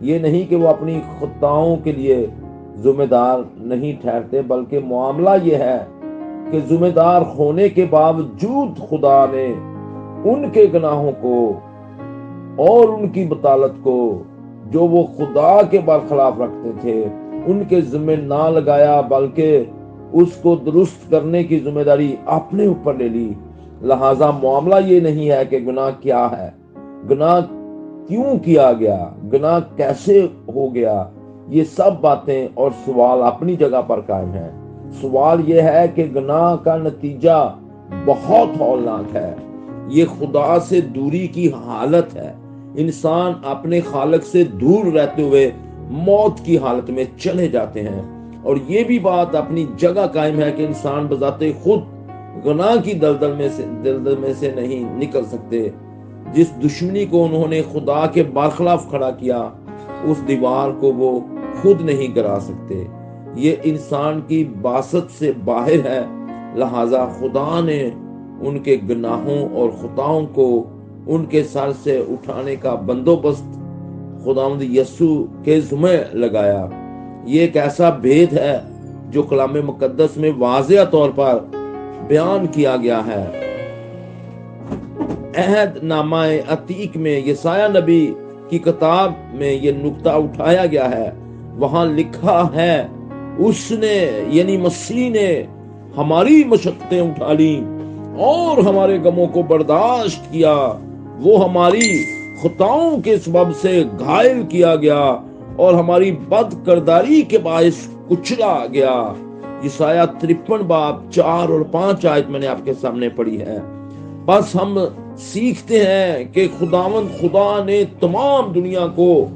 یہ نہیں کہ وہ اپنی خطاؤں کے لیے ذمہ دار نہیں ٹھہرتے، بلکہ معاملہ یہ ہے کہ ذمہ دار ہونے کے باوجود خدا نے ان کے گناہوں کو اور ان کی بطالت کو جو وہ خدا کے برخلاف رکھتے تھے ان کے ذمہ نہ لگایا، بلکہ اس کو درست کرنے کی ذمہ داری اپنے اوپر لے لی۔ لہذا معاملہ یہ نہیں ہے کہ گناہ کیا ہے، گناہ کیوں کیا گیا، گناہ کیسے ہو گیا، یہ سب باتیں اور سوال اپنی جگہ پر قائم ہیں۔ سوال یہ ہے کہ گناہ کا نتیجہ بہت ہولناک ہے، یہ خدا سے دوری کی حالت ہے۔ انسان اپنے خالق سے دور رہتے ہوئے موت کی حالت میں چلے جاتے ہیں، اور یہ بھی بات اپنی جگہ قائم ہے کہ انسان بذات خود گناہ کی دلدل میں سے نہیں نکل سکتے۔ جس دشمنی کو انہوں نے خدا کے برخلاف کھڑا کیا، اس دیوار کو وہ خود نہیں گرا سکتے، یہ انسان کی باسط سے باہر ہے۔ لہذا خدا نے ان کے گناہوں اور خطاؤں کو ان کے سر سے اٹھانے کا بندوبست خداوند یسوع کے ذمہ لگایا۔ یہ ایک ایسا بھید ہے جو کلام مقدس میں واضح طور پر بیان کیا گیا ہے۔ عہد نامہ عتیق میں یسایہ نبی کی کتاب میں یہ نقطہ اٹھایا گیا ہے۔ وہاں لکھا ہے، اس نے یعنی مسیح نے ہماری مشقتیں اٹھا لیں اور ہمارے غموں کو برداشت کیا، وہ ہماری خطاؤں کے سبب سے گھائل کیا گیا اور ہماری بد کرداری کے باعث کچلا گیا۔ یسایہ 53 باب 4 اور 5 آیت میں نے آپ کے سامنے پڑھی ہے۔ بس ہم سیکھتے ہیں کہ خدا نے تمام دنیا کو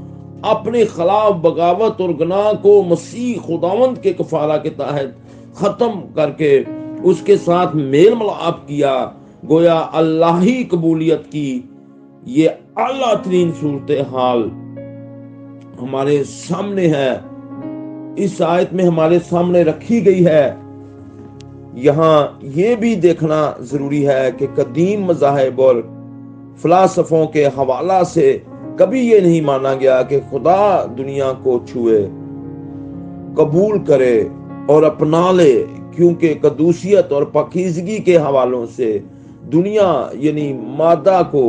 اپنے خلاف بغاوت اور گناہ کو مسیح خداوند کے کفارہ کے تحت ختم کر کے اس کے ساتھ میل ملاپ کیا۔ گویا اللہی قبولیت کی یہ اعلیٰ ترین صورتحال ہمارے سامنے ہے، اس آیت میں ہمارے سامنے رکھی گئی ہے۔ یہاں یہ بھی دیکھنا ضروری ہے کہ قدیم مذاہب اور فلاسفوں کے حوالہ سے کبھی یہ نہیں مانا گیا کہ خدا دنیا کو چھوئے، قبول کرے اور اپنا لے، کیونکہ قدوسیت اور پاکیزگی کے حوالوں سے دنیا یعنی مادہ کو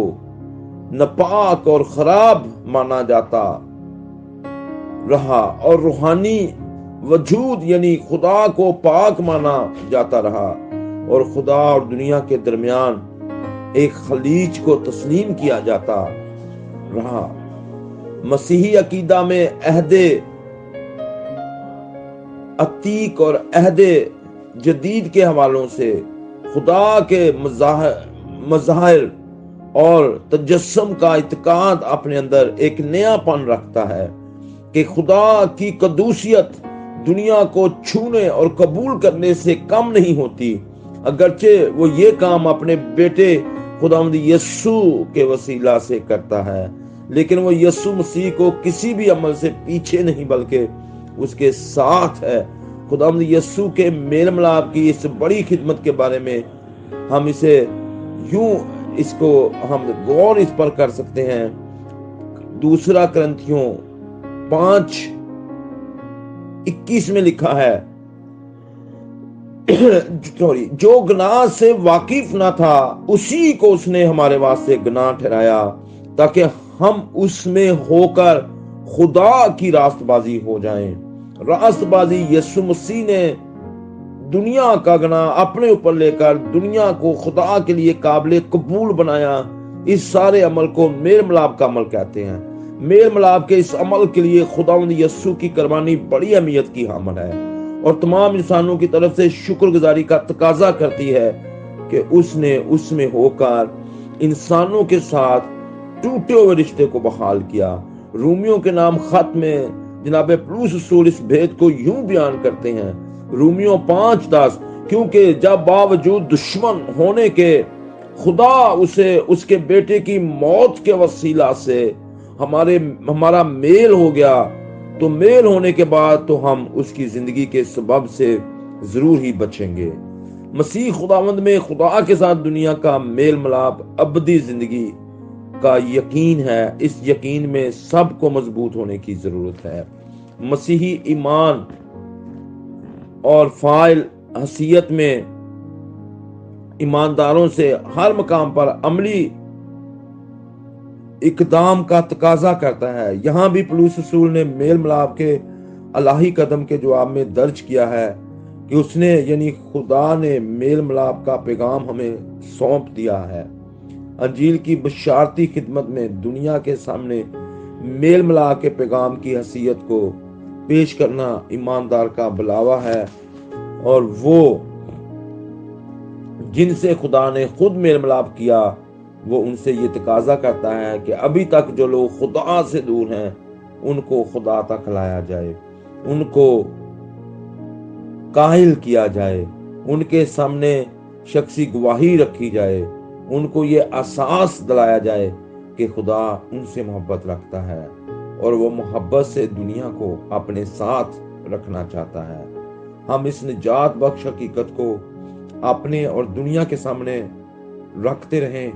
ناپاک اور خراب مانا جاتا رہا، اور روحانی وجود یعنی خدا کو پاک مانا جاتا رہا، اور خدا اور دنیا کے درمیان ایک خلیج کو تسلیم کیا جاتا رہا۔ مسیحی عقیدہ میں عہد عتیق اور عہد جدید کے حوالوں سے خدا کے مظاہر اور تجسم کا اعتقاد اپنے اندر ایک نیا پن رکھتا ہے کہ خدا کی قدوسیت دنیا کو چھونے اور قبول کرنے سے کم نہیں ہوتی، اگرچہ وہ یہ کام اپنے بیٹے خداوند یسوع کے وسیلہ سے کرتا ہے، لیکن وہ یسوع مسیح کو کسی بھی عمل سے پیچھے نہیں بلکہ اس کے ساتھ ہے۔ خداوند یسوع کے میل ملاپ کی اس بڑی خدمت کے بارے میں ہم غور اس پر کر سکتے ہیں۔ دوسرا کرنتھیوں 5:21 میں لکھا ہے، جو گناہ سے واقف نہ تھا اسی کو اس نے ہمارے واسطے گناہ ٹھہرایا تاکہ ہم اس میں ہو کر خدا کی راست بازی ہو جائیں۔ راست بازی یسوع مسیح نے دنیا کا گناہ اپنے اوپر لے کر دنیا کو خدا کے لیے قابل قبول بنایا۔ اس سارے عمل کو میل ملاپ کا عمل کہتے ہیں۔ میل ملاپ کے اس عمل کے لیے خداوند یسوع کی قربانی بڑی اہمیت کی حامل ہے اور تمام انسانوں کی طرف سے شکر گزاری کا تقاضا کرتی ہے کہ اس نے اس میں ہو کر انسانوں کے ساتھ ٹوٹے ہوئے رشتے کو بحال کیا۔ رومیوں کے نام خط میں جناب پولس رسول اس بھید کو یوں بیان کرتے ہیں، رومیوں 5:10، کیونکہ جب باوجود دشمن ہونے کے خدا اسے اس کے بیٹے کی موت کے وسیلہ سے ہمارا میل ہو گیا، تو میل ہونے کے بعد تو ہم اس کی زندگی کے سبب سے ضرور ہی بچیں گے۔ مسیح خداوند میں خدا کے ساتھ دنیا کا میل ملاپ ابدی زندگی کا یقین ہے، اس یقین میں سب کو مضبوط ہونے کی ضرورت ہے۔ مسیحی ایمان اور فاعل حیثیت میں ایمانداروں سے ہر مقام پر عملی اقدام کا تقاضا کرتا ہے۔ یہاں بھی پولس رسول نے میل ملاپ کے الہی قدم کے جواب میں درج کیا ہے کہ اس نے یعنی خدا نے میل ملاپ کا پیغام ہمیں سونپ دیا ہے۔ انجیل کی بشارتی خدمت میں دنیا کے سامنے میل ملاپ کے پیغام کی حیثیت کو پیش کرنا ایماندار کا بلاوا ہے، اور وہ جن سے خدا نے خود میل ملاپ کیا وہ ان سے یہ تقاضا کرتا ہے کہ ابھی تک جو لوگ خدا سے دور ہیں ان کو خدا تک لایا جائے، ان کو قائل کیا جائے، ان کے سامنے شخصی گواہی رکھی جائے، ان کو یہ احساس دلایا جائے کہ خدا ان سے محبت رکھتا ہے اور وہ محبت سے دنیا کو اپنے ساتھ رکھنا چاہتا ہے۔ ہم اس نجات بخش حقیقت کو اپنے اور دنیا کے سامنے رکھتے رہیں۔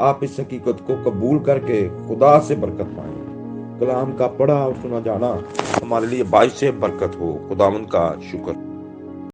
آپ اس حقیقت کو قبول کر کے خدا سے برکت پائیں۔ کلام کا پڑھا اور سنا جانا ہمارے لیے باعث برکت ہو۔ خداوند کا شکر۔